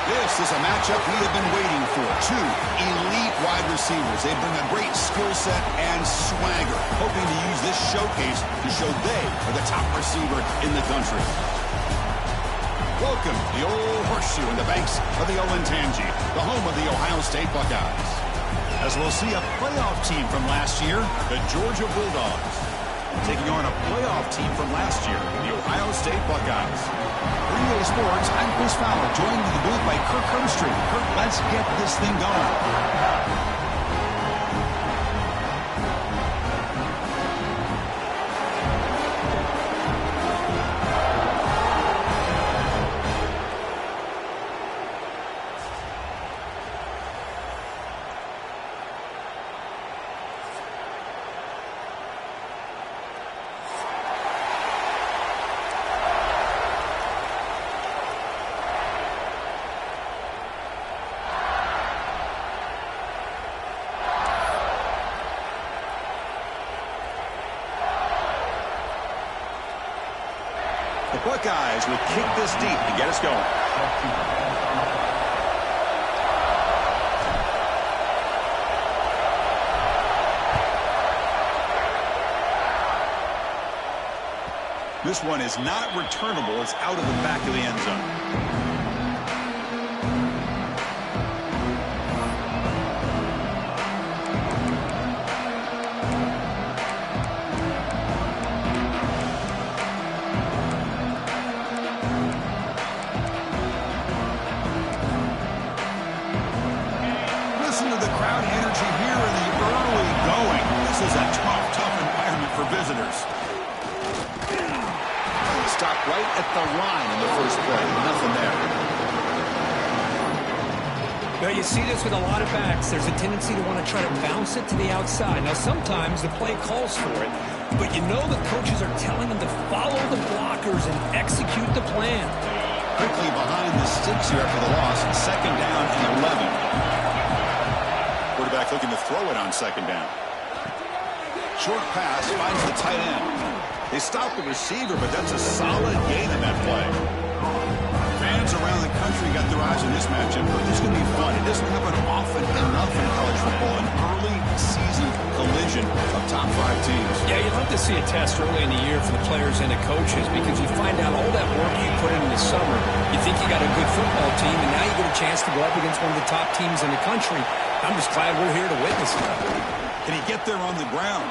This is a matchup we have been waiting for. Two elite wide receivers. They bring a great skill set and swagger, hoping to use this showcase to show they are the top receiver in the country. Welcome to the old horseshoe in the banks of the Olentangy, the home of the Ohio State Buckeyes. As we'll see a playoff team from last year, the Georgia Bulldogs, taking on a playoff team from last year, the Ohio State Buckeyes. For EA Sports, I'm Chris Fowler, joined in the booth by Kirk Herbstreit. Kirk, let's get this thing going. The Buckeyes will kick this deep to get us going. This one is not returnable. It's out of the back of the end zone. Stopped right at the line in the first play. Nothing there. Well, you see this with a lot of backs. There's a tendency to want to try to bounce it to the outside. Now, sometimes the play calls for it, but you know the coaches are telling them to follow the blockers and execute the plan. Quickly behind the sticks here after the loss. Second down and 11. Quarterback looking to throw it on second down. Short pass finds the tight end. They stop the receiver, but that's a solid gain in that play. Fans around the country got their eyes on this matchup. This is going to be fun. It doesn't happen often enough in college football. An early season collision of top 5 teams. Yeah, you'd love to see a test early in the year for the players and the coaches because you find out all that work you put in the summer. You think you got a good football team, and now you get a chance to go up against one of the top teams in the country. I'm just glad we're here to witness it. Can he get there on the ground?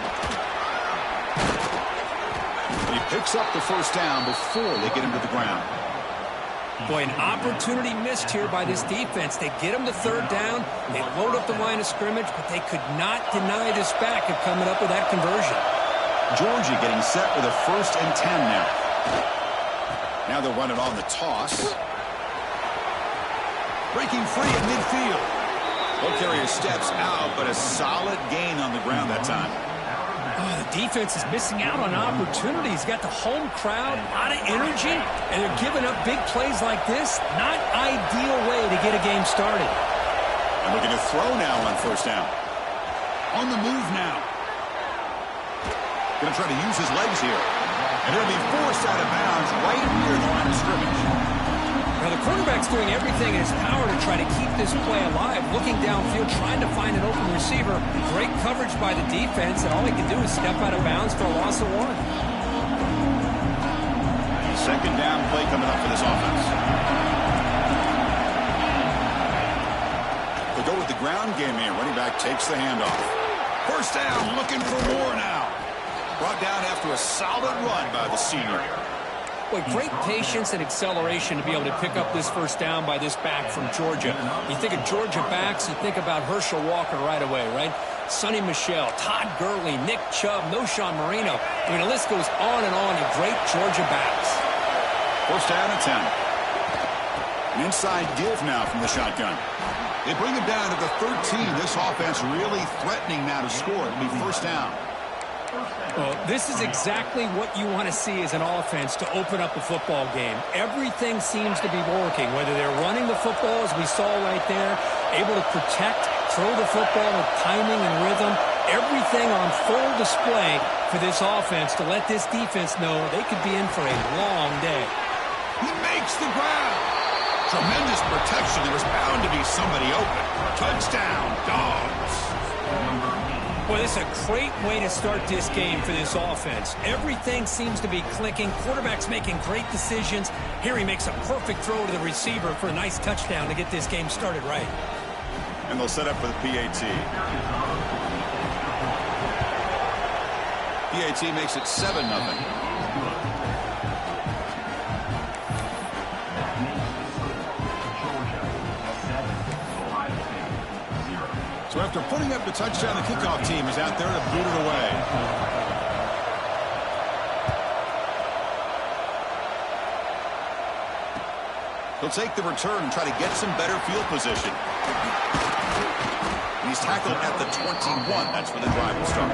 He picks up the first down before they get him to the ground. Boy, an opportunity missed here by this defense. They get him to third down. They load up the line of scrimmage, but they could not deny this back of coming up with that conversion. Georgia getting set with a 1st and 10 now. Now they'll run it on the toss. Breaking free at midfield. Ball carrier steps out, but a solid gain on the ground that time. Oh, the defense is missing out on opportunities. Got the home crowd, a lot of energy, and they're giving up big plays like this. Not ideal way to get a game started. And looking to throw now on first down. On the move now. Going to try to use his legs here. And he'll be forced out of bounds right near the line of scrimmage. Now, the quarterback's doing everything in his power to try to keep this play alive. Looking downfield, trying to find an open receiver. Great coverage by the defense, and all he can do is step out of bounds for a loss of 1. Second down play coming up for this offense. They go with the ground game here. Running back takes the handoff. First down, looking for more now. Brought down after a solid run by the senior. Boy, great patience and acceleration to be able to pick up this first down by this back from Georgia. You think of Georgia backs, you think about Herschel Walker right away, right? Sonny Michel, Todd Gurley, Nick Chubb, Knowshon Moreno. I mean, the list goes on and on of great Georgia backs. First down and 10. An inside give now from the shotgun. They bring him down to the 13. This offense really threatening now to score. It'll be first down. Well, this is exactly what you want to see as an offense to open up a football game. Everything seems to be working, whether they're running the football, as we saw right there, able to protect, throw the football with timing and rhythm. Everything on full display for this offense to let this defense know they could be in for a long day. He makes the ground. Tremendous protection. There was bound to be somebody open. Touchdown, Dogs. Well, this is a great way to start this game for this offense. Everything seems to be clicking. Quarterback's making great decisions. Here he makes a perfect throw to the receiver for a nice touchdown to get this game started right. And they'll set up for the PAT. PAT makes it 7-0. So after putting up the touchdown, the kickoff team is out there to boot it away. He'll take the return and try to get some better field position. And he's tackled at the 21. That's where the drive will start.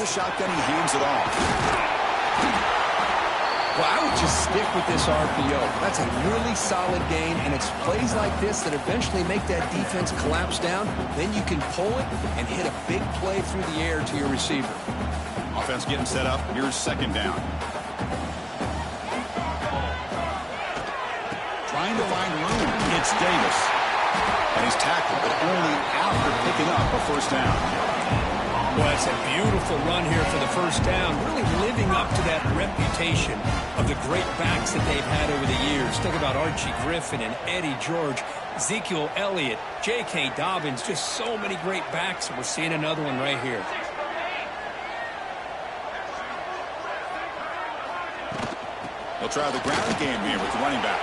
The shotgun, he hands it off. Well, I would just stick with this RPO. That's a really solid gain, and it's plays like this that eventually make that defense collapse down. Then you can pull it and hit a big play through the air to your receiver. Offense getting set up. Here's second down. Trying to find room. It's Davis. And he's tackled, but only after picking up a first down. Well, it's a beautiful run here for the first down, really living up to that reputation of the great backs that they've had over the years. Think about Archie Griffin and Eddie George, Ezekiel Elliott, J.K. Dobbins, just so many great backs, and we're seeing another one right here. They'll try the ground game here with the running back.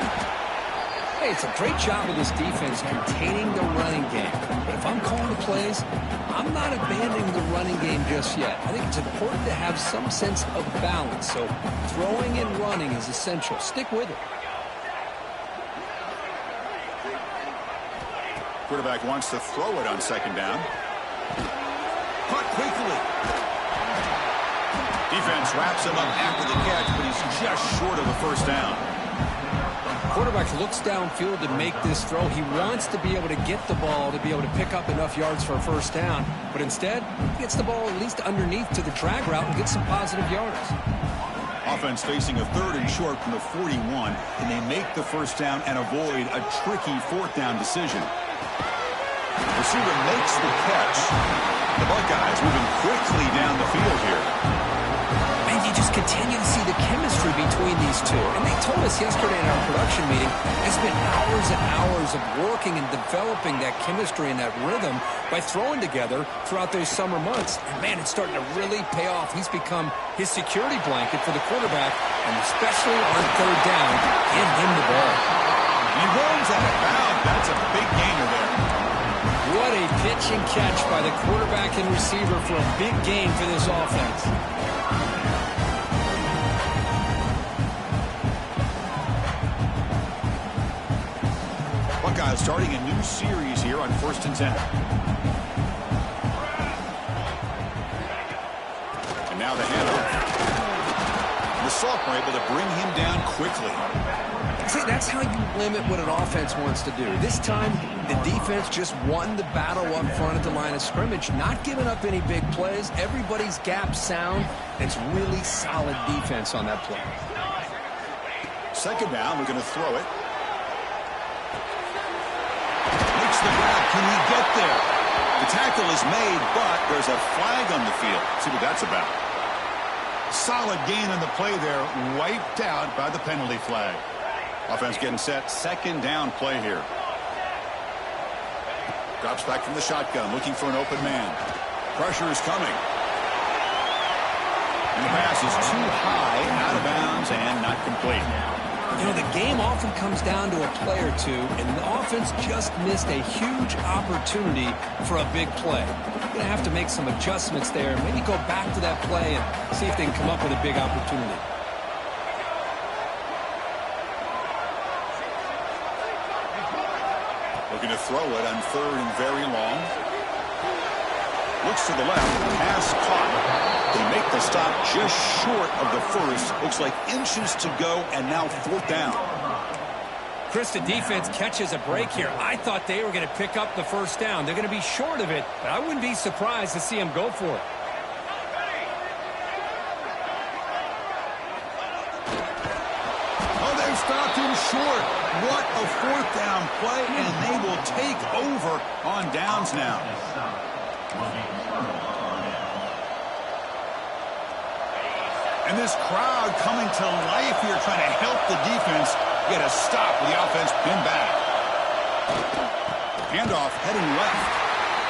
Hey, it's a great job of this defense containing the running game. But if I'm calling the plays, I'm not abandoning the running game just yet. I think it's important to have some sense of balance. So throwing and running is essential. Stick with it. Quarterback wants to throw it on second down. Caught quickly. Defense wraps him up after the catch, but he's just short of a first down. Quarterback looks downfield to make this throw. He wants to be able to get the ball to be able to pick up enough yards for a first down. But instead, he gets the ball at least underneath to the drag route and gets some positive yards. Offense facing a third and short from the 41, and they make the first down and avoid a tricky fourth down decision. Receiver makes the catch. The Buckeyes moving quickly down the field here. And you just continue to see the chemistry between these two. And they told us yesterday in our production meeting, it's been hours and hours of working and developing that chemistry and that rhythm by throwing together throughout those summer months. And, man, it's starting to really pay off. He's become his security blanket for the quarterback, and especially on third down, give him the ball. He runs out of bounds. That's a big gainer there. What a pitch and catch by the quarterback and receiver for a big gain for this offense. Buckeyes starting a new series here on 1st and 10. And now the handoff. The sophomore able to bring him down quickly. See, that's how you limit what an offense wants to do. This time, the defense just won the battle up front at the line of scrimmage, not giving up any big plays. Everybody's gap sound. It's really solid defense on that play. Second down, we're going to throw it. Makes the grab. Can he get there? The tackle is made, but there's a flag on the field. See what that's about. Solid gain on the play there, wiped out by the penalty flag. Offense getting set, second down play here. Drops back from the shotgun, looking for an open man. Pressure is coming. And the pass is too high, out of bounds, and not complete. You know, the game often comes down to a play or two, and the offense just missed a huge opportunity for a big play. You're going to have to make some adjustments there, maybe go back to that play and see if they can come up with a big opportunity. Looking to throw it on third and very long. Looks to the left. Pass caught. They make the stop just short of the first. Looks like inches to go, and now 4th down. Chris, the defense catches a break here. I thought they were going to pick up the first down. They're going to be short of it, but I wouldn't be surprised to see them go for it. Oh, they've stopped him short. What a 4th down play, and they will take over on downs now. And this crowd coming to life here, trying to help the defense get a stop with the offense pinned back. Handoff heading left.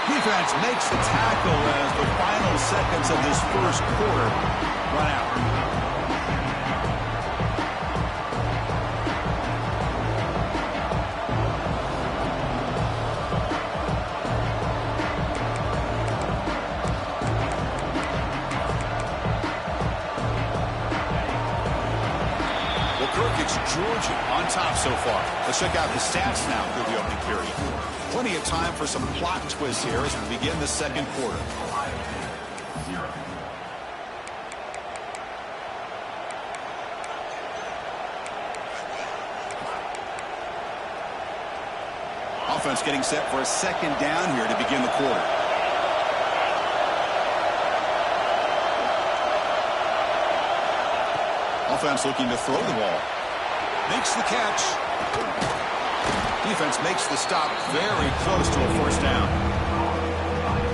Defense makes the tackle as the final seconds of this first quarter run out. Georgia on top so far. Let's check out the stats now through the opening period. Plenty of time for some plot twists here as we begin the second quarter. Offense getting set for a second down here to begin the quarter. Offense looking to throw the ball. Makes the catch. Defense makes the stop very close to a 1st down.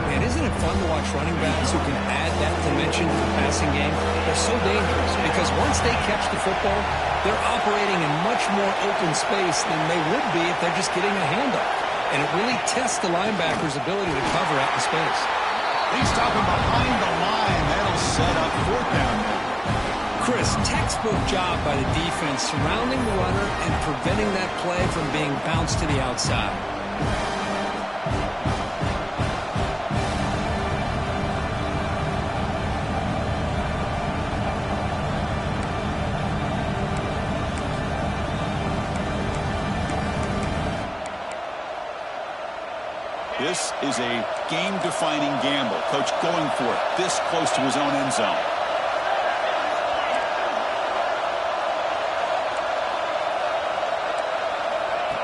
Man, isn't it fun to watch running backs who can add that dimension to the passing game? They're so dangerous because once they catch the football, they're operating in much more open space than they would be if they're just getting a handoff. And it really tests the linebacker's ability to cover out in space. They stop him behind the line. That'll set up 4th down now. Chris, textbook job by the defense surrounding the runner and preventing that play from being bounced to the outside. This is a game-defining gamble. Coach going for it this close to his own end zone.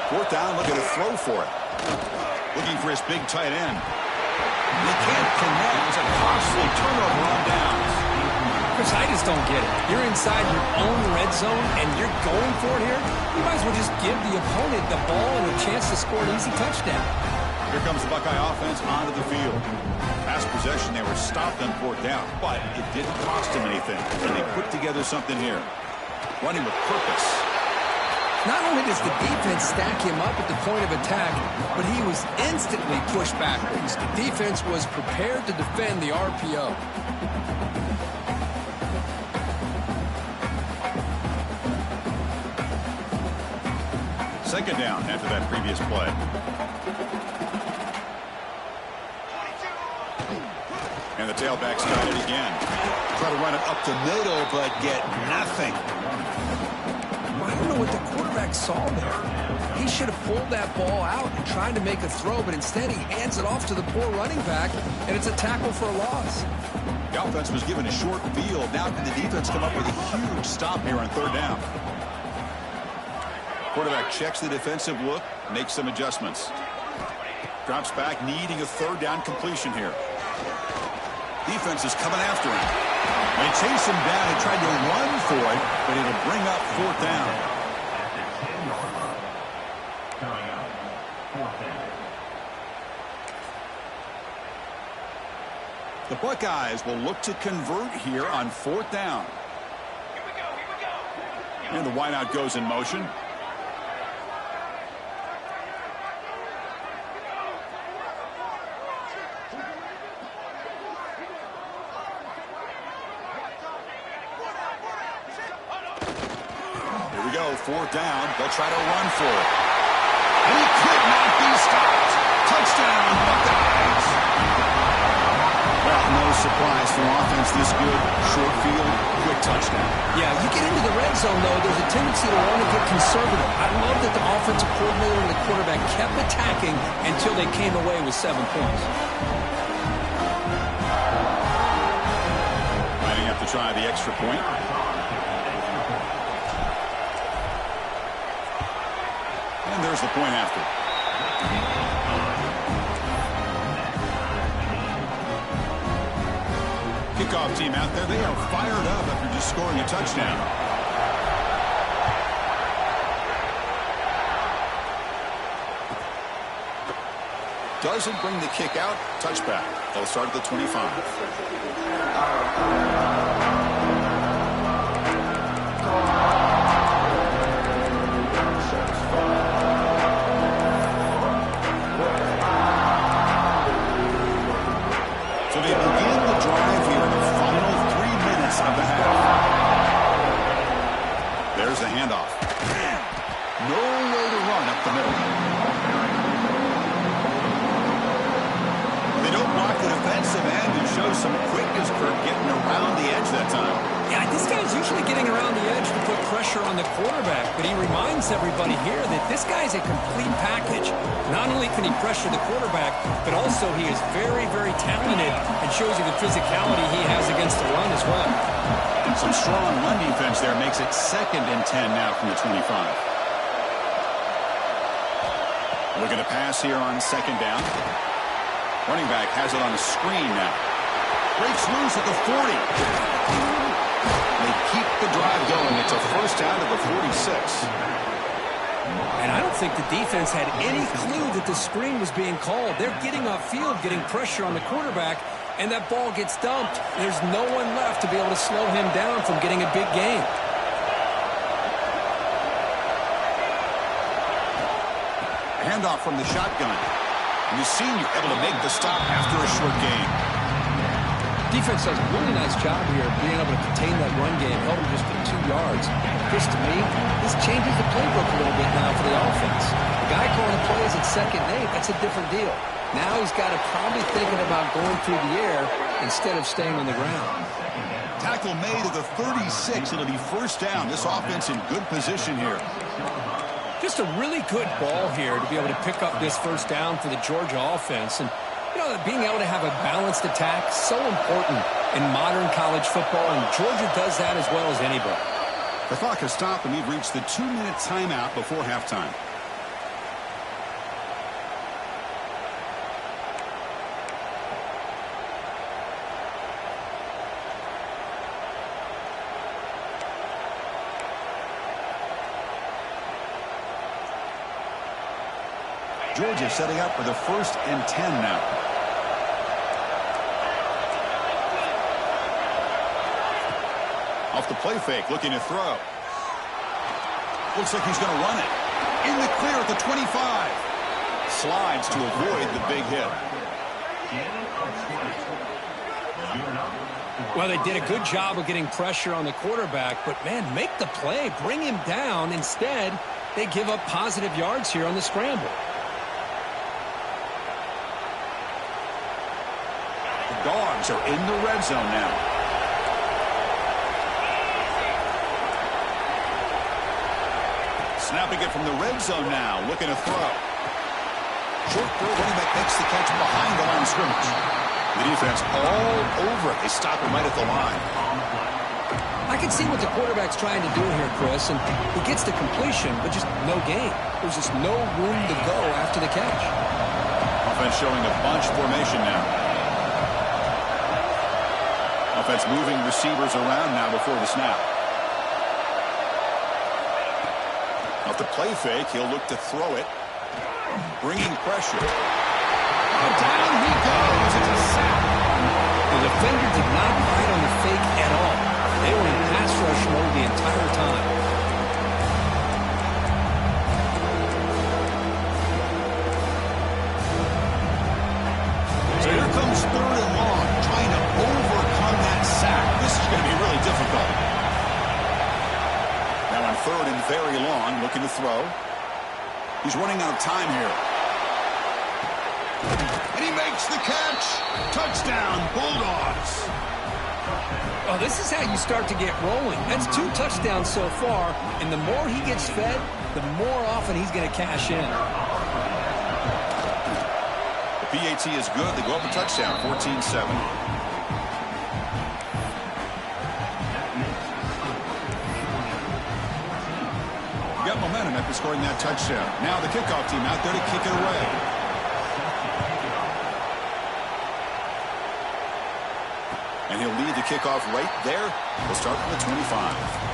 Fourth down, looking to throw for it. Looking for his big tight end. They can't connect. It's a costly turnover on downs. Chris, I just don't get it. You're inside your own red zone, and you're going for it here? You might as well just give the opponent the ball and a chance to score an easy touchdown. Here comes the Buckeye offense onto the field. Past possession, they were stopped on 4th down, but it didn't cost them anything. And they put together something here. Running with purpose. Not only does the defense stack him up at the point of attack, but he was instantly pushed backwards. The defense was prepared to defend the RPO. Second down after that previous play. And the tailback's got it again. Try to run it up the middle, but get nothing. I don't know what the quarterback saw there. He should have pulled that ball out and tried to make a throw, but instead he hands it off to the poor running back, and it's a tackle for a loss. The offense was given a short field. Now can the defense come up with a huge stop here on 3rd down? Quarterback checks the defensive look, makes some adjustments. Drops back, needing a 3rd down completion here. Defense is coming after him. They chase him down and tried to run for it, but it'll bring up 4th down. The Buckeyes will look to convert here on 4th down. And the wideout goes in motion. Here we go, 4th down. They'll try to run for it. And he could not be stopped. Touchdown, Buckeyes. Well, no surprise for offense this good. Short field, quick touchdown. Yeah, you get into the red zone, though, there's a tendency to want to get conservative. I love that the offensive coordinator and the quarterback kept attacking until they came away with 7 points. try the extra point. And there's the point after. Kickoff team out there, they are fired up after just scoring a touchdown. Doesn't bring the kick out. Touchback. They'll start at the 25. So they begin the drive here in the final 3 minutes of the half. There's the handoff. No way to run up the middle. The defensive end who shows some quickness, Kirk, getting around the edge that time. Yeah, this guy's usually getting around the edge to put pressure on the quarterback, but he reminds everybody here that this guy's a complete package. Not only can he pressure the quarterback, but also he is very, very talented and shows you the physicality he has against the run as well. Some strong run defense there makes it 2nd and 10 now from the 25. Looking to pass here on 2nd down. Running back has it on a screen now. Breaks loose at the 40. They keep the drive going. It's a first down at the 46. And I don't think the defense had any clue that the screen was being called. They're getting upfield, getting pressure on the quarterback, and that ball gets dumped. There's no one left to be able to slow him down from getting a big gain. Handoff from the shotgun. And the senior able to make the stop after a short gain. Defense does a really nice job here being able to contain that run game, held him just to 2 yards. Chris, to me, this changes the playbook a little bit now for the offense. The guy calling the plays at 2nd and 8, that's a different deal. Now he's got to probably thinking about going through the air instead of staying on the ground. Tackle made at the 36. It'll be first down. This offense in good position here. Just a really good ball here to be able to pick up this first down for the Georgia offense. And, you know, being able to have a balanced attack, so important in modern college football, and Georgia does that as well as anybody. The clock has stopped, and we've reached the 2-minute timeout before halftime. Georgia setting up for the 1st and 10 now. Off the play fake, looking to throw. Looks like he's going to run it. In the clear at the 25. Slides to avoid the big hit. Well, they did a good job of getting pressure on the quarterback, but, man, make the play. Bring him down. Instead, they give up positive yards here on the scramble. Dogs are in the red zone now. Snapping it from the red zone now, looking to throw. Short throw, running back makes the catch behind the line of scrimmage. The defense all over it. They stop him right at the line. I can see what the quarterback's trying to do here, Chris, and he gets the completion, but just no gain. There's just no room to go after the catch. Offense showing a bunch formation now. Offense moving receivers around now before the snap. Off the play fake, he'll look to throw it. Bringing pressure. Oh, down he goes. It's a sack. The defender did not bite on the fake at all. They were in pass rush mode the entire time. So here comes 3rd and long, trying to overcome that sack. This is going to be really difficult. Now on 3rd and very long, looking to throw. He's running out of time here. And he makes the catch. Touchdown, Bulldogs. Oh, this is how you start to get rolling. That's 2 touchdowns so far, and the more he gets fed, the more often he's going to cash in. The PAT is good. They go up a touchdown, 14-7. momentum after scoring that touchdown. Now the kickoff team out there to kick it away. And he'll lead the kickoff right there. We'll start from the 25.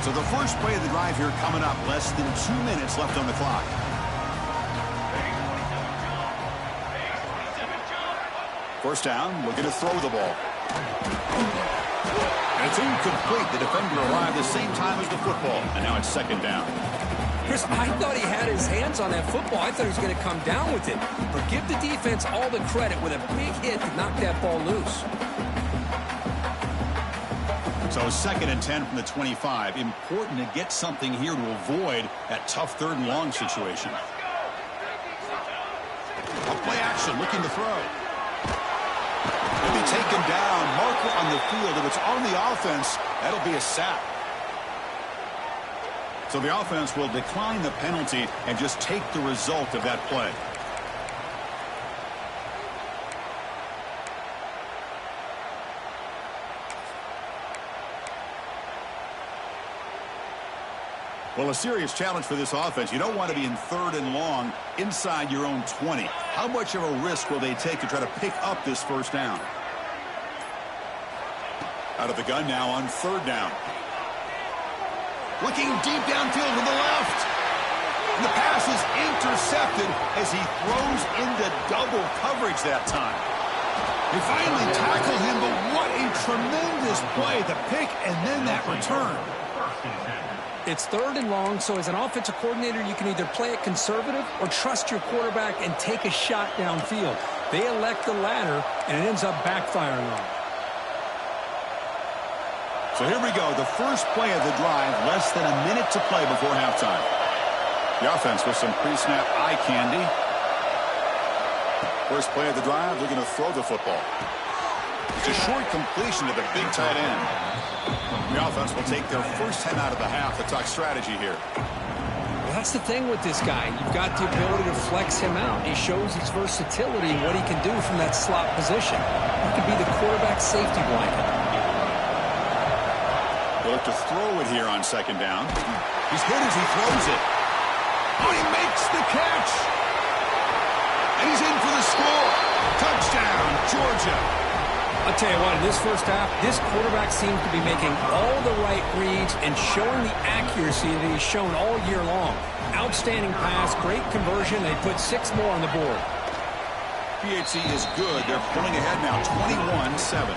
So the first play of the drive here coming up. Less than 2 minutes left on the clock. First down, looking to throw the ball. And it's incomplete. The defender arrived the same time as the football. And now it's second down. Chris, I thought he had his hands on that football. I thought he was going to come down with it. But give the defense all the credit with a big hit to knock that ball loose. So 2nd and 10 from the 25. Important to get something here to avoid that tough 3rd and long situation. A play action, looking to throw. He'll be taken down. Marker on the field. If it's on the offense, that'll be a sack. So the offense will decline the penalty and just take the result of that play. Well, a serious challenge for this offense. You don't want to be in 3rd and long inside your own 20. How much of a risk will they take to try to pick up this first down? Out of the gun now on 3rd down. Looking deep downfield to the left. And the pass is intercepted as he throws into double coverage that time. They finally tackle him, but what a tremendous play. The pick and then that return. It's 3rd and long, so as an offensive coordinator, you can either play it conservative or trust your quarterback and take a shot downfield. They elect the latter, and it ends up backfiring on them. So here we go, the first play of the drive, less than a minute to play before halftime. The offense with some pre-snap eye candy. First play of the drive, looking to throw the football. It's a short completion to the big tight end. The offense will take their first 10 out of the half. The talk strategy here. Well, that's the thing with this guy. You've got the ability to flex him out. He shows his versatility and what he can do from that slot position. He can be the quarterback safety blanket. They'll look to throw it here on 2nd down. He's hit as he throws it. Oh, he makes the catch. And he's in for the score. Touchdown, Georgia. I'll tell you what, in this first half, this quarterback seems to be making all the right reads and showing the accuracy that he's shown all year long. Outstanding pass, great conversion. They put 6 more on the board. PHC is good. They're pulling ahead now, 21-7.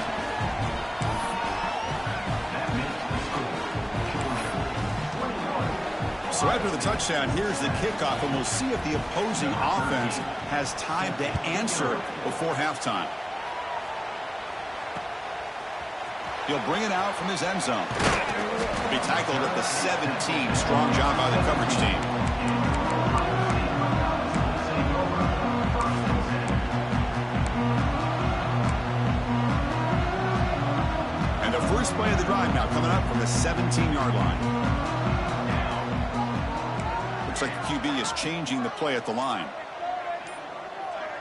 So after the touchdown, here's the kickoff, and we'll see if the opposing offense has time to answer before halftime. He'll bring it out from his end zone. He'll be tackled at the 17. Strong job by the coverage team. And the first play of the drive now coming up from the 17-yard line. Looks like the QB is changing the play at the line.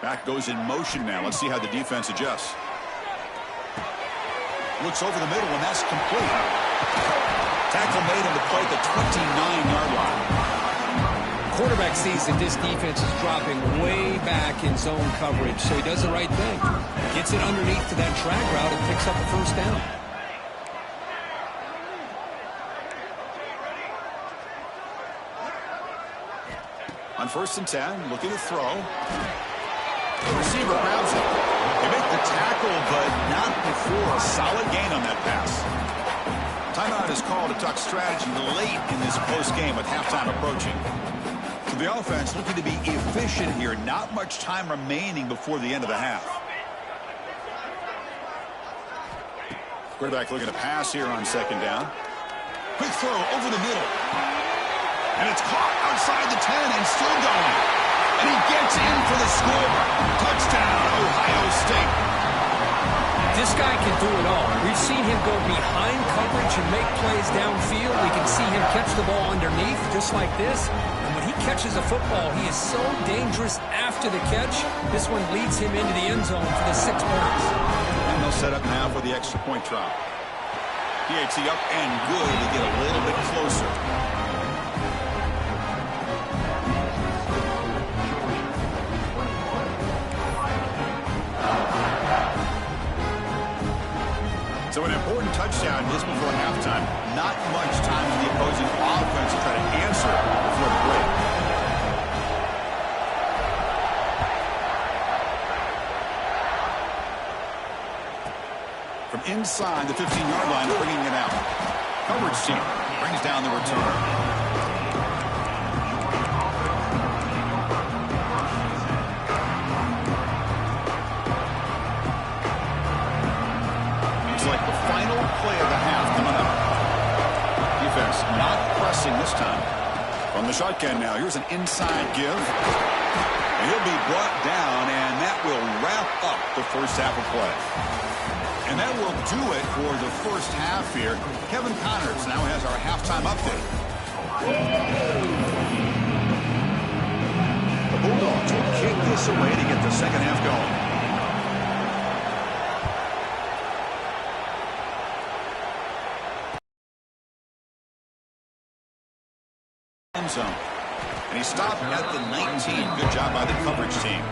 Back goes in motion now. Let's see how the defense adjusts. Looks over the middle, and that's complete. Tackle made on the play at the 29-yard line. Quarterback sees that this defense is dropping way back in zone coverage, so he does the right thing. Gets it underneath to that drag route and picks up a first down. On 1st and 10, looking to throw. The receiver grabs it. They make the tackle, but not before a solid gain on that pass. Timeout is called to talk strategy late in this close game with halftime approaching. So the offense looking to be efficient here. Not much time remaining before the end of the half. Quarterback looking to pass here on 2nd down. Quick throw over the middle. And it's caught outside the 10 and still going. And he gets in for the score. Touchdown, Ohio State. This guy can do it all. We've seen him go behind coverage and make plays downfield. We can see him catch the ball underneath just like this. And when he catches a football, he is so dangerous after the catch. This one leads him into the end zone for the 6 points. And they'll set up now for the extra point try. PAT up and good to get a little bit closer. So an important touchdown just before halftime. Not much time for the opposing offense to try to answer before the break. From inside the 15-yard line, bringing it out. Coverage team brings down the return. Like the final play of the half coming up. Defense not pressing this time. From the shotgun now, here's an inside give. And he'll be brought down, and that will wrap up the first half of play. And that will do it for the first half here. Kevin Connors now has our halftime update. The Bulldogs will kick this away to get the second half going. Zone. And he stopped at the 19. Good job by the coverage team.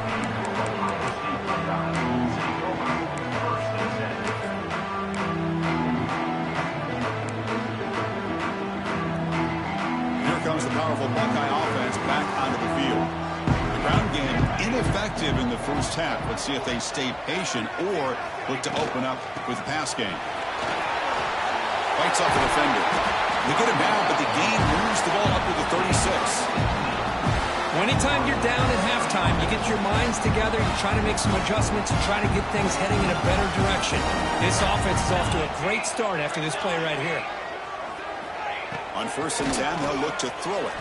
Here comes the powerful Buckeye offense back onto the field. The ground game ineffective in the first half. Let's see if they stay patient or look to open up with the pass game. Fights off the defender. They get him down, but the gain moves the ball up to the 36. Anytime you're down at halftime, you get your minds together, you try to make some adjustments, and try to get things heading in a better direction. This offense is off to a great start after this play right here. On 1st and 10, they'll look to throw it.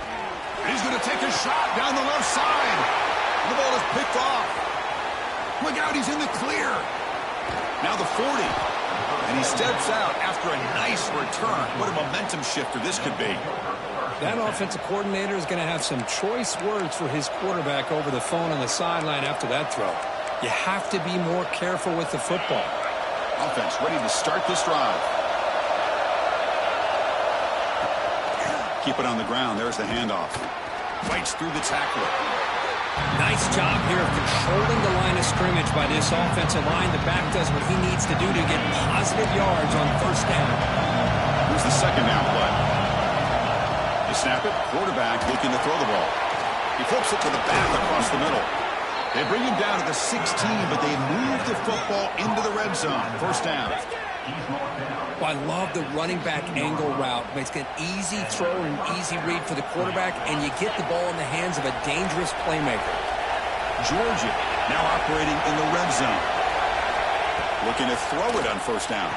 And he's going to take a shot down the left side. The ball is picked off. Look out, he's in the clear. Now the 40. And he steps out after a nice return. What a momentum shifter this could be. That offensive coordinator is going to have some choice words for his quarterback over the phone on the sideline after that throw. You have to be more careful with the football. Offense ready to start this drive. Keep it on the ground. There's the handoff. Fights through the tackler. Nice job here of controlling the line of scrimmage by this offensive line. The back does what he needs to do to get positive yards on 1st down. Here's the 2nd down play. They snap it. Quarterback looking to throw the ball. He flips it to the back across the middle. They bring him down to the 16, but they move the football into the red zone. 1st down. Well, I love the running back angle route. Makes it an easy throw and an easy read for the quarterback, and you get the ball in the hands of a dangerous playmaker. Georgia now operating in the red zone. Looking to throw it on 1st down.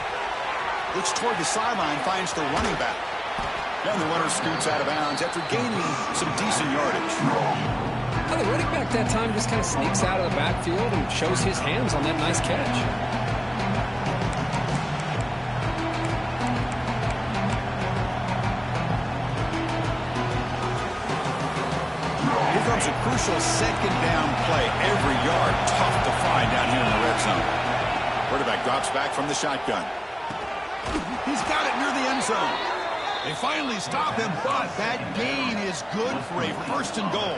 Looks toward the sideline, finds the running back. And the runner scoots out of bounds after gaining some decent yardage. Well, the running back that time just kind of sneaks out of the backfield and shows his hands on that nice catch. A crucial 2nd down play. Every yard tough to find down here in the red zone. Quarterback drops back from the shotgun. He's got it near the end zone. They finally stop him, but that gain is good for a 1st and goal.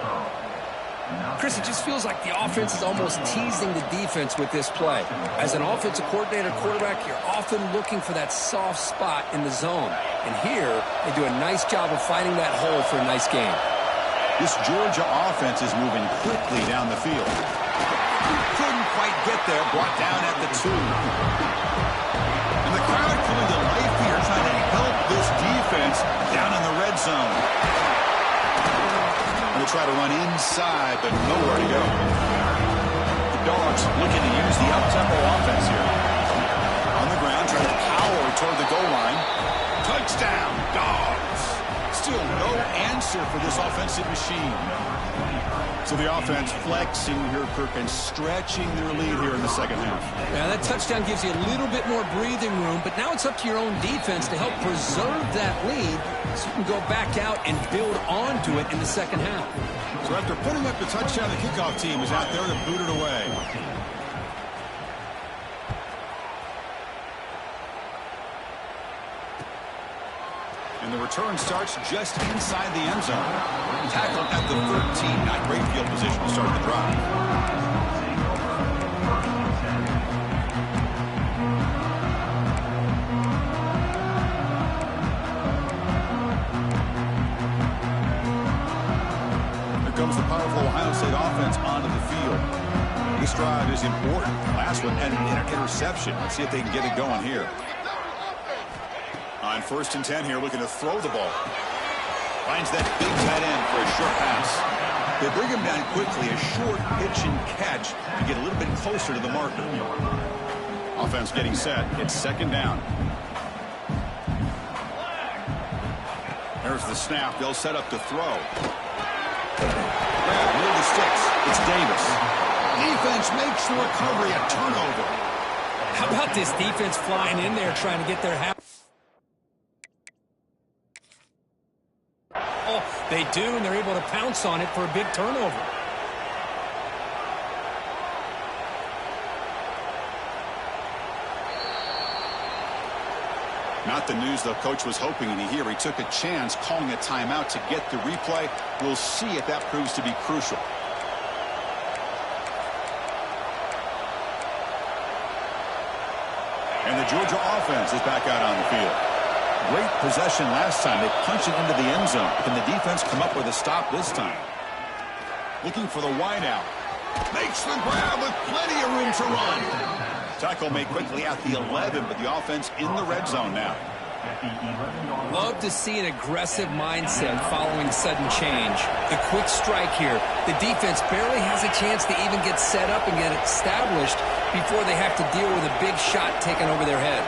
Chris, it just feels like the offense is almost teasing the defense with this play. As an offensive coordinator, quarterback, you're often looking for that soft spot in the zone. And here, they do a nice job of finding that hole for a nice gain. This Georgia offense is moving quickly down the field. Couldn't quite get there, brought down at the 2. And the crowd coming to life here, trying to help this defense down in the red zone. And they try to run inside, but nowhere to go. The Dogs looking to use the up-tempo offense here. On the ground, trying to power toward the goal line. Touchdown, Dogs. Still no answer for this offensive machine. So the offense flexing here, Kirk, and stretching their lead here in the second half. Yeah, that touchdown gives you a little bit more breathing room, but now it's up to your own defense to help preserve that lead so you can go back out and build onto it in the second half. So after putting up the touchdown, the kickoff team is out there to boot it away. And the return starts just inside the end zone. Tackled at the 13. Not great field position to start the drive. Here comes the powerful Ohio State offense onto the field. This drive is important. Last one ended in an interception. Let's see if they can get it going here. On 1st and 10 here, looking to throw the ball. Finds that big tight end for a short pass. They bring him down quickly, a short pitch and catch to get a little bit closer to the marker. Offense getting set. It's 2nd down. There's the snap. They'll set up to throw. Grab near the sticks. It's Davis. Defense makes the recovery a turnover. How about this defense flying in there trying to get their half? They do, and they're able to pounce on it for a big turnover. Not the news the coach was hoping to hear. He took a chance calling a timeout to get the replay. We'll see if that proves to be crucial. And the Georgia offense is back out on the field. Great possession last time. They punched it into the end zone. Can the defense come up with a stop this time? Looking for the wideout. Makes the grab with plenty of room to run. Tackle made quickly at the 11, but the offense in the red zone now. Love to see an aggressive mindset following sudden change. The quick strike here. The defense barely has a chance to even get set up and get established before they have to deal with a big shot taken over their head.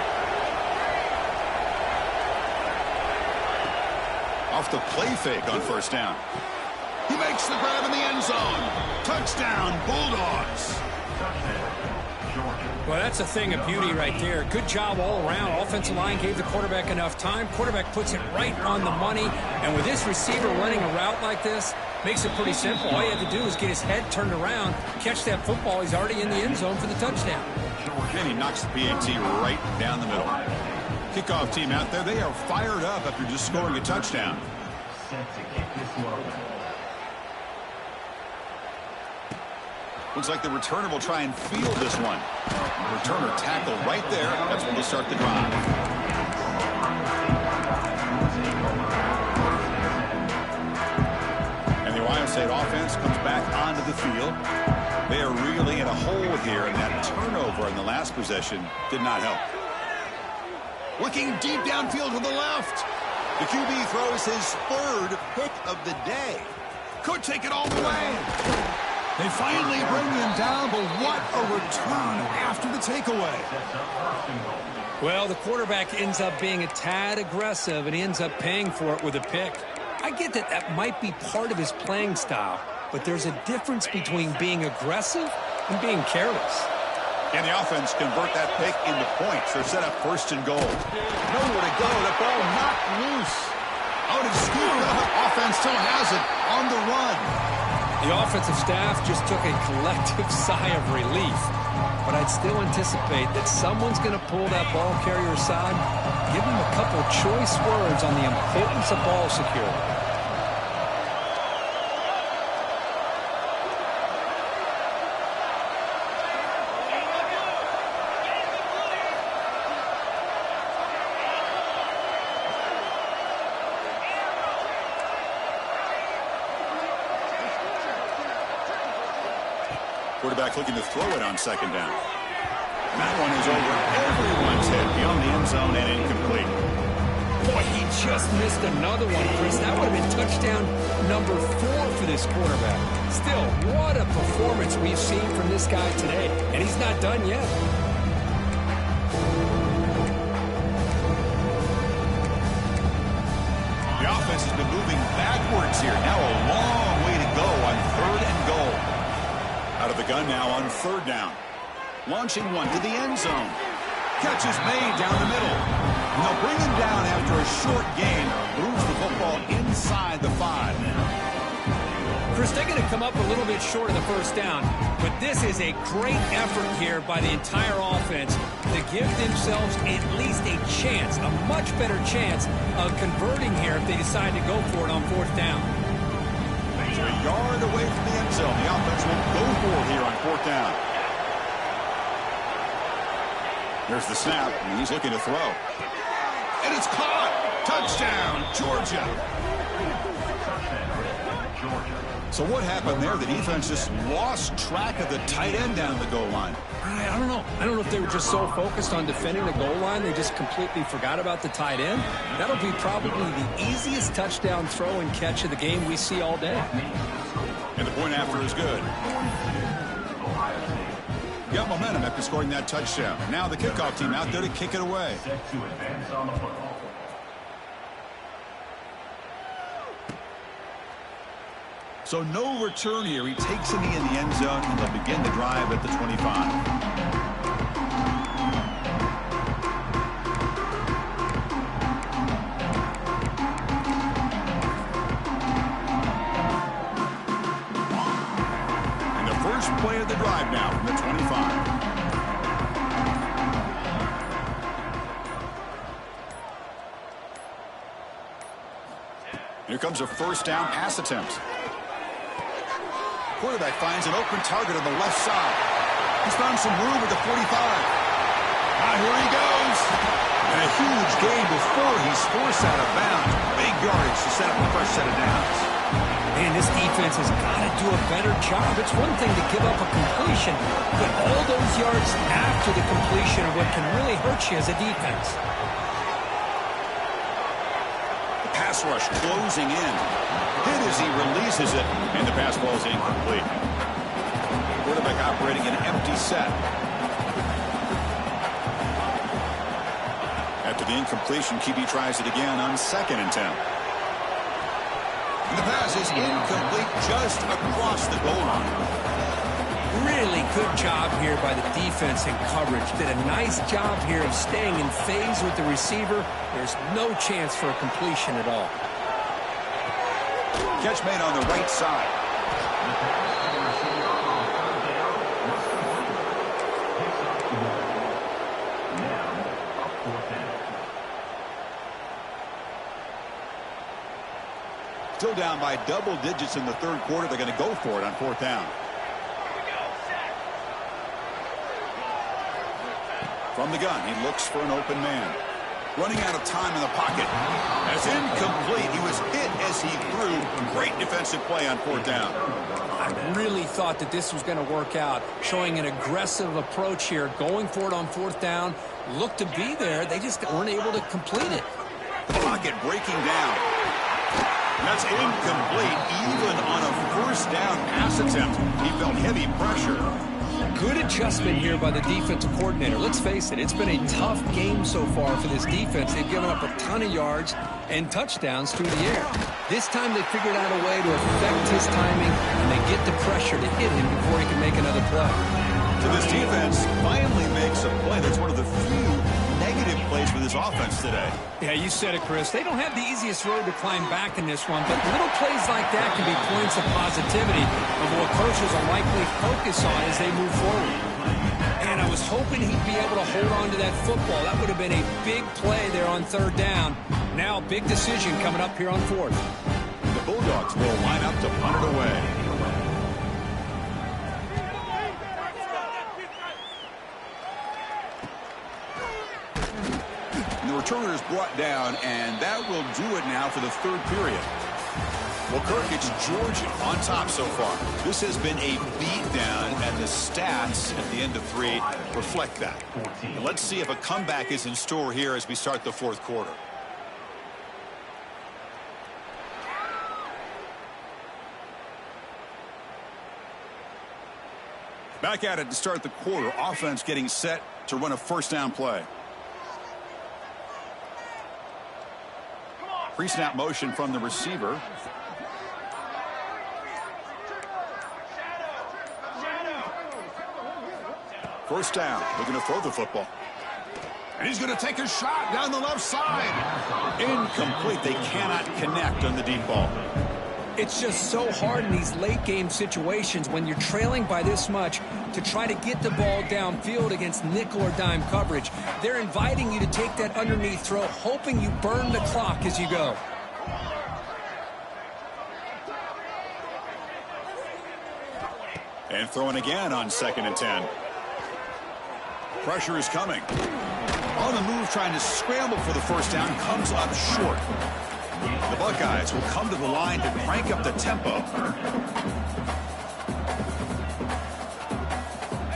Off the play fake on 1st down. He makes the grab in the end zone. Touchdown, Bulldogs. Well, that's a thing of beauty right there. Good job all around. Offensive line gave the quarterback enough time. Quarterback puts it right on the money. And with this receiver running a route like this, makes it pretty simple. All you have to do is get his head turned around, catch that football. He's already in the end zone for the touchdown. And he knocks the PAT right down the middle. Kickoff team out there. They are fired up after just scoring a touchdown. Looks like the returner will try and field this one. Returner tackle right there. That's when they'll start the drive. And the Ohio State offense comes back onto the field. They are really in a hole here, and that turnover in the last possession did not help. Looking deep downfield to the left. The QB throws his 3rd pick of the day. Could take it all the way. They finally bring him down, but what a return after the takeaway. Well, the quarterback ends up being a tad aggressive, and he ends up paying for it with a pick. I get that that might be part of his playing style, but there's a difference between being aggressive and being careless. Can the offense convert that pick into points? They're set up 1st and goal. Nowhere to go. The ball knocked loose. Out and scooped up. Offense still has it on the run. The offensive staff just took a collective sigh of relief. But I'd still anticipate that someone's going to pull that ball carrier aside, give him a couple choice words on the importance of ball security. Quarterback looking to throw it on 2nd down. And that one is over everyone's head beyond the end zone and incomplete. Boy, he just missed another one, Chris. That would have been touchdown number 4 for this quarterback. Still, what a performance we've seen from this guy today. And he's not done yet. The offense is been moving backwards here. Now a long way to go on 3rd and goal. Out of the gun now on 3rd down. Launching one to the end zone. Catch is made down the middle. And they'll bring him down after a short gain. Moves the football inside the 5. Chris, they're going to come up a little bit short of the 1st down, but this is a great effort here by the entire offense to give themselves at least a chance, a much better chance of converting here if they decide to go for it on 4th down. So a yard away from the end zone. The offense will go for it here on 4th down. There's the snap, and he's looking to throw. And it's caught! Touchdown, Georgia! So what happened there? The defense just lost track of the tight end down the goal line. I don't know. I don't know if they were just so focused on defending the goal line, they just completely forgot about the tight end. That'll be probably the easiest touchdown throw and catch of the game we see all day. And the point after is good. Got momentum after scoring that touchdown. Now the kickoff team out there to kick it away. So no return here. He takes it in the end zone, and they'll begin the drive at the 25. And the first play of the drive now from the 25. Here comes a 1st down pass attempt. Quarterback finds an open target on the left side. He's found some room at the 45. Here he goes. And a huge gain before he's forced out of bounds. Big yardage to set up a fresh set of downs. Man, this defense has got to do a better job. It's one thing to give up a completion, but all those yards after the completion are what can really hurt you as a defense. The pass rush closing in. Hit as he releases it, and the pass ball is incomplete. Quarterback operating an empty set. After the incompletion, QB tries it again on 2nd and 10. And the pass is incomplete just across the goal line. Really good job here by the defense in coverage. Did a nice job here of staying in phase with the receiver. There's no chance for a completion at all. Catch made on the right side. Still down by double digits in the 3rd quarter. They're going to go for it on 4th down. From the gun, he looks for an open man. Running out of time in the pocket. That's incomplete. He was hit as he threw. Great defensive play on 4th down. I really thought that this was going to work out. Showing an aggressive approach here. Going for it on 4th down. Looked to be there. They just weren't able to complete it. Pocket breaking down. That's incomplete. Even on a 1st down pass attempt, he felt heavy pressure. Good adjustment here by the defensive coordinator. Let's face it, it's been a tough game so far for this defense. They've given up a ton of yards and touchdowns through the air. This time they figured out a way to affect his timing, and they get the pressure to hit him before he can make another play. So this defense finally makes a play. That's one of the few negative plays for this offense today. Yeah, you said it, Chris. They don't have the easiest road to climb back in this one, but little plays like that can be points of positivity of what coaches will likely focus on as they move forward. And I was hoping he'd be able to hold on to that football. That would have been a big play there on 3rd down. Now, big decision coming up here on 4th. The Bulldogs will line up to punt it away. Returner is brought down, and that will do it now for the 3rd period. Well, Kirk, it's Georgia on top so far. This has been a beatdown, and the stats at the end of 3 reflect that. And let's see if a comeback is in store here as we start the 4th quarter. Back at it to start the quarter. Offense getting set to run a 1st down play. Pre-snap motion from the receiver. First down, looking to throw the football. And he's going to take a shot down the left side. Incomplete. They cannot connect on the deep ball. It's just so hard in these late-game situations when you're trailing by this much to try to get the ball downfield against nickel or dime coverage. They're inviting you to take that underneath throw, hoping you burn the clock as you go. And throwing again on 2nd and 10. Pressure is coming. On the move, trying to scramble for the first down, comes up short. The Buckeyes will come to the line to crank up the tempo.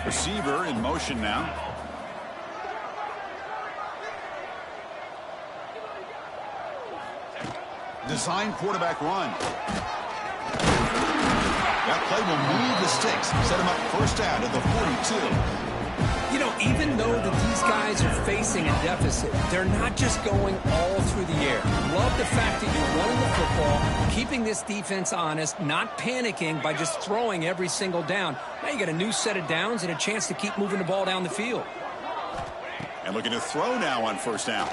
Receiver in motion now. Design quarterback run. That play will move the sticks, set him up first down at the 42. You know, even though that these guys are facing a deficit, they're not just going all through the air. Love the fact that you're running the football, keeping this defense honest, not panicking by just throwing every single down. Now you got a new set of downs and a chance to keep moving the ball down the field. And looking to throw now on first down.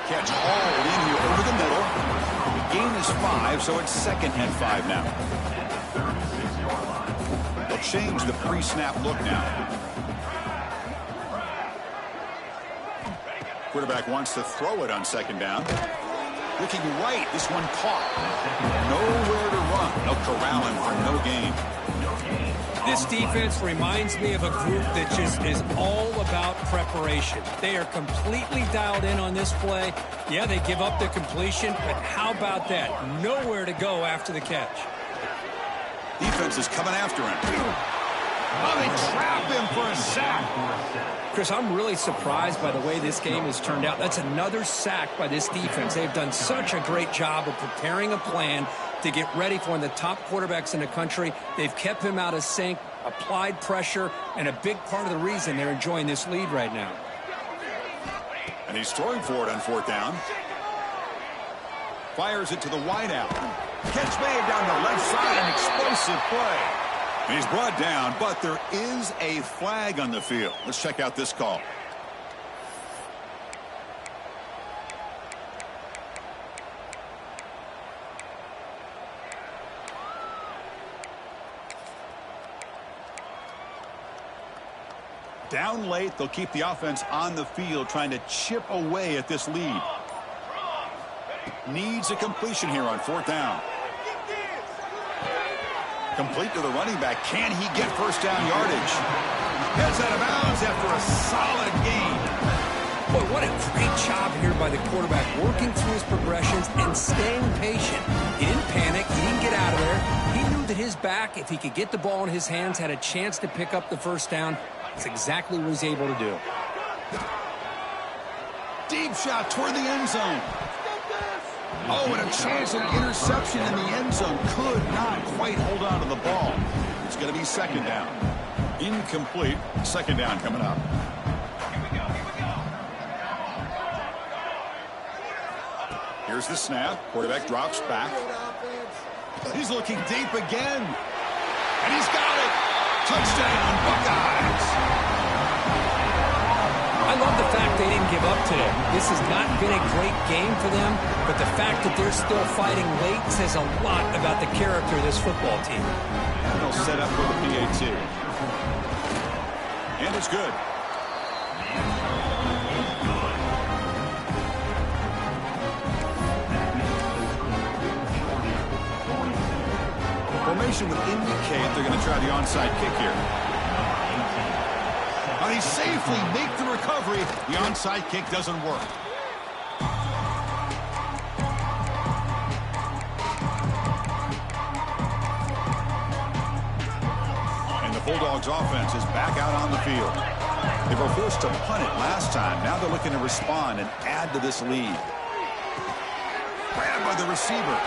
Catch hauled in here over the middle. The gain is 5, so it's 2nd and 5 now. Change the pre-snap look now. Quarterback wants to throw it on 2nd down. Looking right, this one caught. Nowhere to run. They'll corral him for no gain. This defense reminds me of a group that just is all about preparation. They are completely dialed in on this play. Yeah, they give up the completion, but how about that? Nowhere to go after the catch. Defense is coming after him. Oh, they trap him for a sack. Chris, I'm really surprised by the way this game has turned out. That's another sack by this defense. They've done such a great job of preparing a plan to get ready for one of the top quarterbacks in the country. They've kept him out of sync, applied pressure, and a big part of the reason they're enjoying this lead right now. And he's throwing for it on 4th down. Fires it to the wideout. Catch made down the left side, an explosive play. And he's brought down, but there is a flag on the field. Let's check out this call. Down late, they'll keep the offense on the field, trying to chip away at this lead. Needs a completion here on 4th down. Complete to the running back. Can he get first down yardage? Heads out of bounds after a solid gain. Boy, what a great job here by the quarterback, working through his progressions and staying patient. He didn't panic. He didn't get out of there. He knew that his back, if he could get the ball in his hands, had a chance to pick up the first down. That's exactly what he's able to do. Deep shot toward the end zone. Oh, and a chance at interception in the end zone. Could not quite hold on to the ball. It's going to be 2nd down. Incomplete. 2nd down coming up. Here's the snap. Quarterback drops back. He's looking deep again. And he's got it. Touchdown, Buckeyes. I love the fact they didn't give up today. This has not been a great game for them, but the fact that they're still fighting late says a lot about the character of this football team. And they'll set up for the PAT. And it's good. Formation would indicate they're going to try the onside kick here. But he safely make the recovery. The onside kick doesn't work. And the Bulldogs offense is back out on the field. They were forced to punt it last time. Now they're looking to respond and add to this lead. Grabbed by the receiver.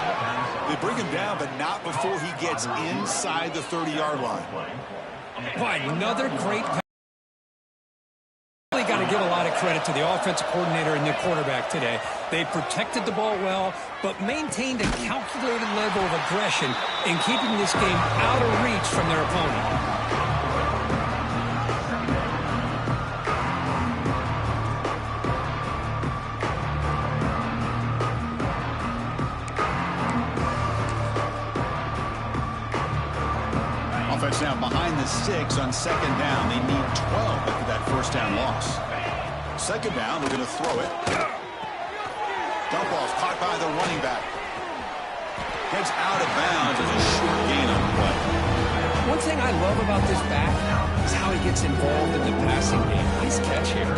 They bring him down, but not before he gets inside the 30-yard line. Boy, another great pass. really got to give a lot of credit to the offensive coordinator and the quarterback today. They protected the ball well, but maintained a calculated level of aggression in keeping this game out of reach from their opponent. Offense now behind the 6 on second down. They need 12 after that first down loss. Second down, they're going to throw it. Dump ball's caught by the running back. Heads out of bounds as a short gain on the play. One thing I love about this back is how he gets involved in the passing game. Nice catch here.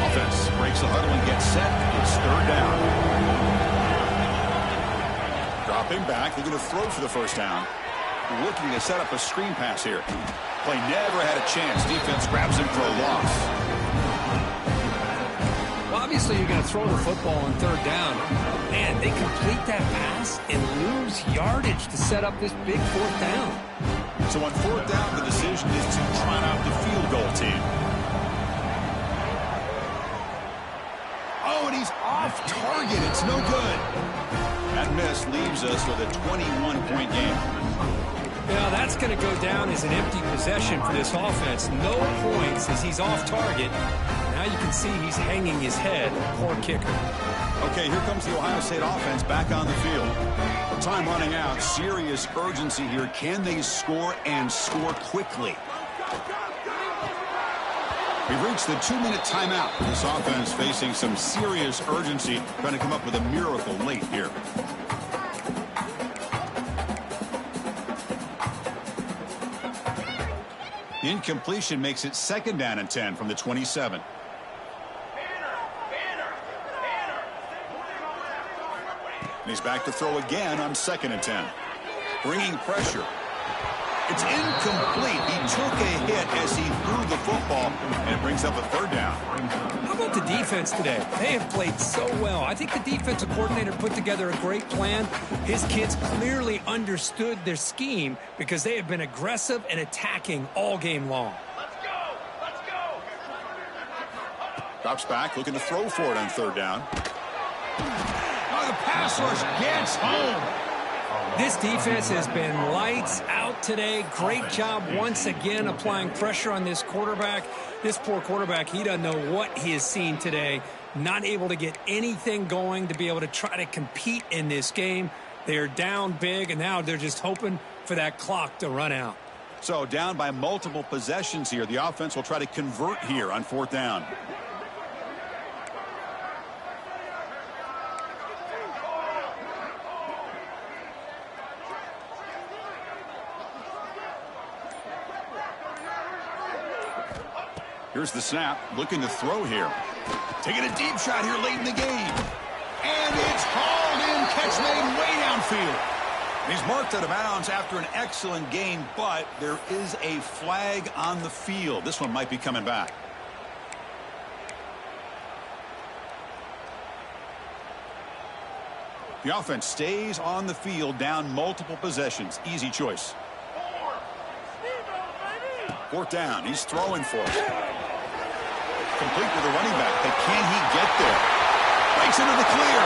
Offense breaks the huddle and gets set. It's third down. Dropping back, they're going to throw for the first down. Looking to set up a screen pass here. Play never had a chance. Defense grabs him for a loss. Well, obviously you're going to throw the football on third down. Man, they complete that pass and lose yardage to set up this big fourth down. So on fourth down, the decision is to trot out the field goal team. Oh, and he's off target. It's no good. That miss leaves us with a 21-point game. Now that's going to go down as an empty possession for this offense. No points as he's off target. Now you can see he's hanging his head. Poor kicker. Okay, here comes the Ohio State offense back on the field. Time running out. Serious urgency here. Can they score and score quickly? We've reached the 2-minute timeout. This offense facing some serious urgency, trying to come up with a miracle late here. Incompletion makes it second down and 10 from the 27. And he's back to throw again on second and 10. Bringing pressure. It's incomplete. He took a hit as he threw the football, and it brings up a third down. How about the defense today? They have played so well. I think the defensive coordinator put together a great plan. His kids clearly understood their scheme because they have been aggressive and attacking all game long. Let's go! Let's go! Drops back, looking to throw for it on third down. Oh, the pass rush gets home. This defense has been lights out today. Great job once again applying pressure on this quarterback. This poor quarterback, he doesn't know what he has seen today. Not able to get anything going to be able to try to compete in this game. They're down big, and now they're just hoping for that clock to run out. So down by multiple possessions here. The offense will try to convert here on fourth down. Here's the snap, looking to throw here. Taking a deep shot here late in the game. And it's hauled in, catch made way downfield. He's marked out of bounds after an excellent game, but there is a flag on the field. This one might be coming back. The offense stays on the field, down multiple possessions. Easy choice. Fourth down, he's throwing for it. Complete to the running back, but can he get there? Breaks into the clear.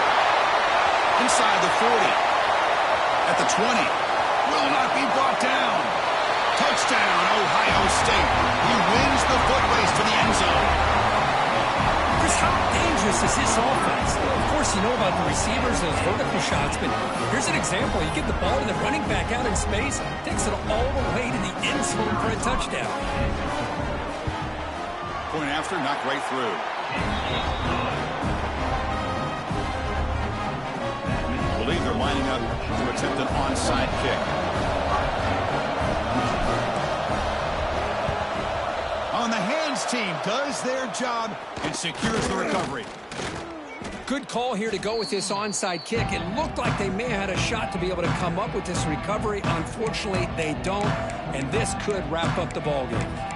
Inside the 40. At the 20. Will not be brought down. Touchdown, Ohio State. He wins the foot race to the end zone. Chris, how dangerous is this offense? Of course, you know about the receivers, those vertical shots, but here's an example. You get the ball to the running back out in space, takes it all the way to the end zone for a touchdown. Point after, knocked right through. I believe they're lining up to attempt an onside kick. On the hands team does their job and secures the recovery. Good call here to go with this onside kick. It looked like they may have had a shot to be able to come up with this recovery. Unfortunately, they don't, and this could wrap up the ballgame.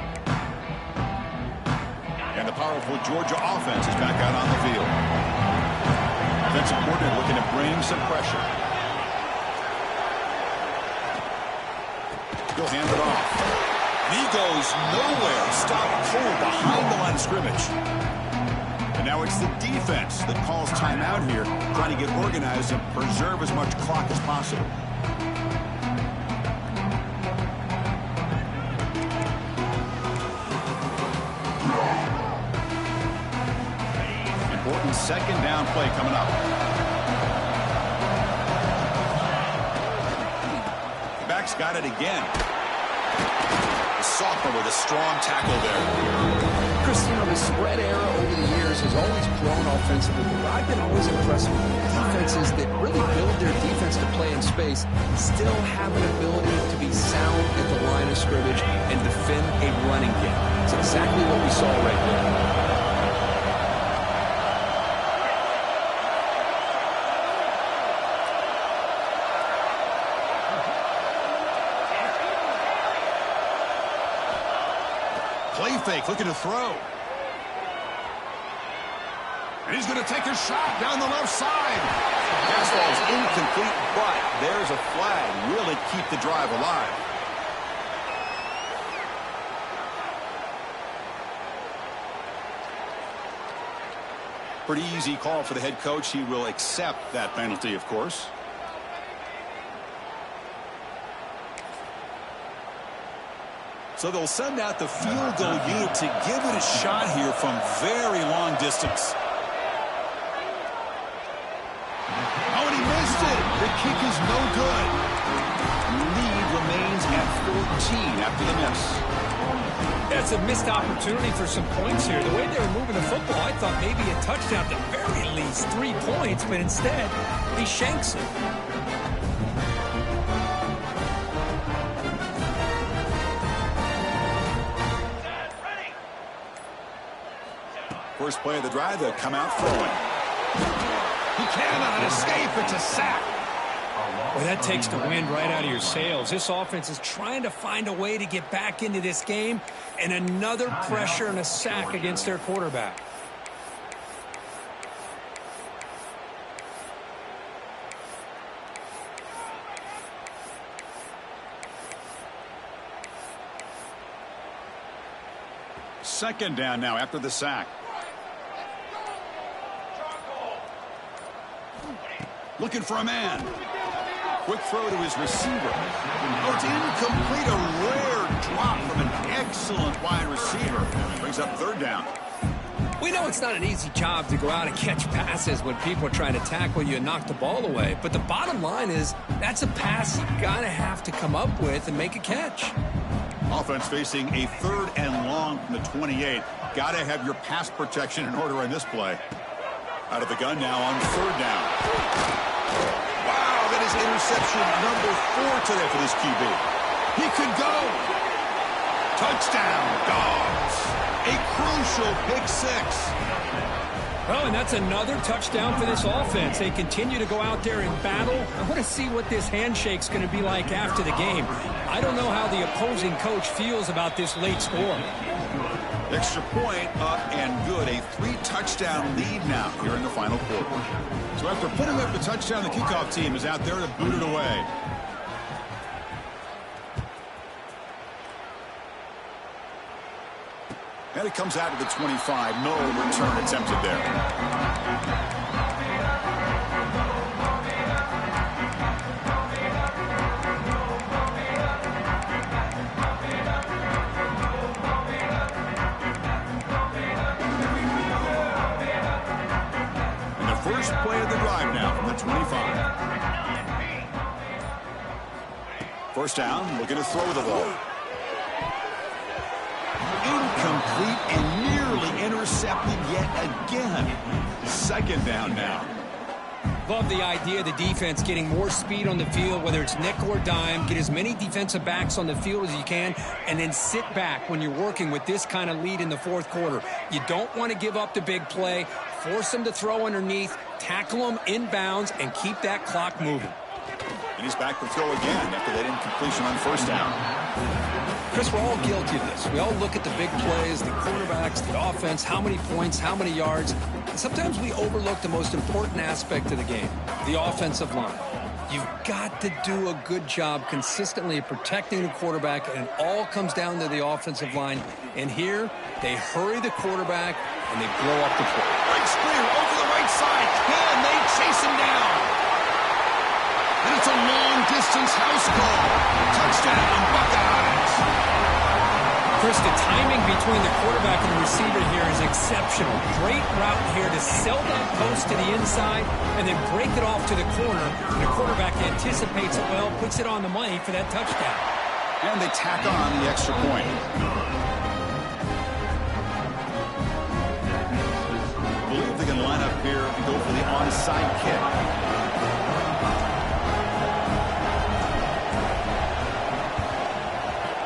And the powerful Georgia offense is back out on the field. Defensive coordinator looking to bring some pressure. He'll hand it off. He goes nowhere. Stopped cold behind the line of scrimmage. And now it's the defense that calls timeout here, trying to get organized and preserve as much clock as possible. Important second down play coming up. The back's got it again. The sophomore with a strong tackle there. Chris, the spread era over the years has always grown offensively, but I've been always impressed with defenses that really build their defense to play in space, still have an ability to be sound at the line of scrimmage and defend a running game. It's exactly what we saw right there. Play fake, looking to throw. And he's going to take a shot down the left side. Pass ball is incomplete, but there's a flag. Really keep the drive alive. Pretty easy call for the head coach. He will accept that penalty, of course. So they'll send out the field goal unit to give it a shot here from very long distance. Oh, and he missed it. The kick is no good. Lead remains at 14 after the miss. That's a missed opportunity for some points here. The way they were moving the football, I thought maybe a touchdown, at the very least 3 points, but instead he shanks it. First play of the drive, they'll come out throwing. He cannot escape. It's a sack. Well, that takes the wind right out of your sails. This offense is trying to find a way to get back into this game, and another pressure and a sack against their quarterback. Second down now after the sack. Looking for a man. Quick throw to his receiver. Oh, it's incomplete. A rare drop from an excellent wide receiver. Brings up third down. We know it's not an easy job to go out and catch passes when people are trying to tackle you and knock the ball away. But the bottom line is that's a pass you got to have to come up with and make a catch. Offense facing a 3rd and long from the 28. Got to have your pass protection in order on this play. Out of the gun now on 3rd down. Wow, that is interception number 4 today for this QB. He could go. Touchdown, Dogs. A crucial pick 6. Oh, and that's another touchdown for this offense. They continue to go out there and battle. I want to see what this handshake's going to be like after the game. I don't know how the opposing coach feels about this late score. Extra point up and good. A 3-touchdown lead now here in the final quarter. So after putting up the touchdown, the kickoff team is out there to boot it away. And it comes out to the 25. No return attempted there. And the first play of the drive now from the 25. First down, looking to throw the ball. Incomplete and nearly intercepted yet again. Second down now. Love the idea of the defense getting more speed on the field, whether it's nickel or dime. Get as many defensive backs on the field as you can, and then sit back when you're working with this kind of lead in the 4th quarter. You don't want to give up the big play. Force them to throw underneath, tackle them inbounds, and keep that clock moving. And he's back to throw again after that incompletion on first down. Chris, we're all guilty of this. We all look at the big plays, the quarterbacks, the offense, how many points, how many yards. And sometimes we overlook the most important aspect of the game, the offensive line. You've got to do a good job consistently of protecting the quarterback, and it all comes down to the offensive line. And here, they hurry the quarterback, and they blow up the play. Big screen over the right side. Can they chase him down? And it's a long-distance house call. Touchdown, Buckeyes. Chris, the timing between the quarterback and the receiver here is exceptional. Great route here to sell that post to the inside and then break it off to the corner. And the quarterback anticipates it well, puts it on the money for that touchdown. And they tack on the extra point. I believe they can line up here and go for the onside kick.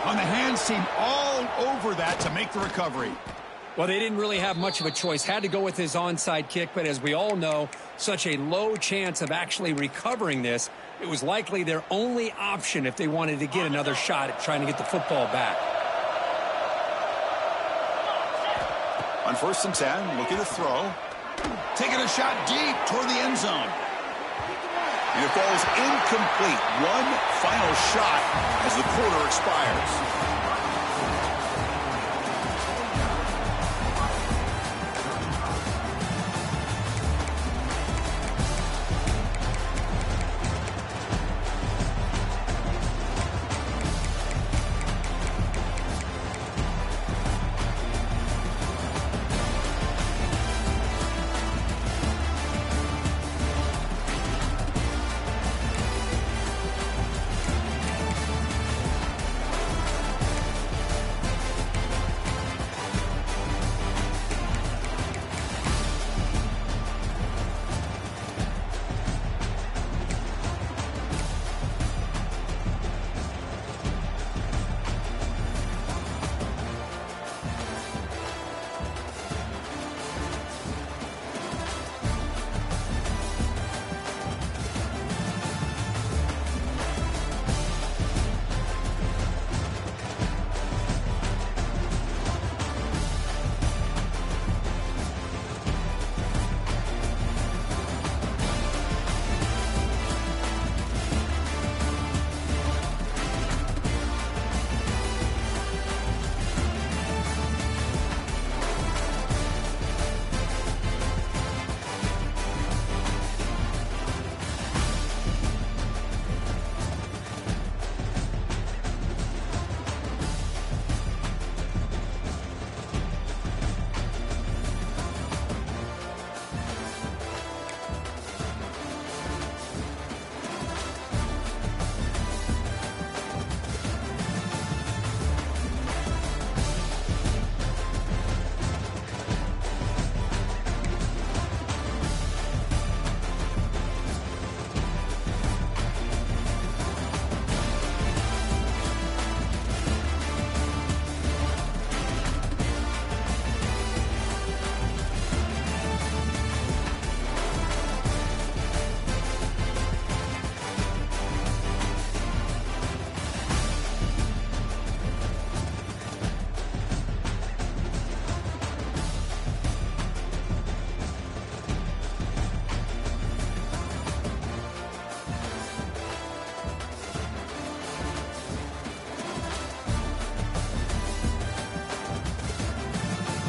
On the hands team all over that to make the recovery. Well, they didn't really have much of a choice. Had to go with his onside kick, but as we all know, such a low chance of actually recovering this. It was likely their only option if they wanted to get another shot at trying to get the football back. On 1st and 10, looking to throw. Taking a shot deep toward the end zone. And it falls incomplete. One final shot as the quarter expires.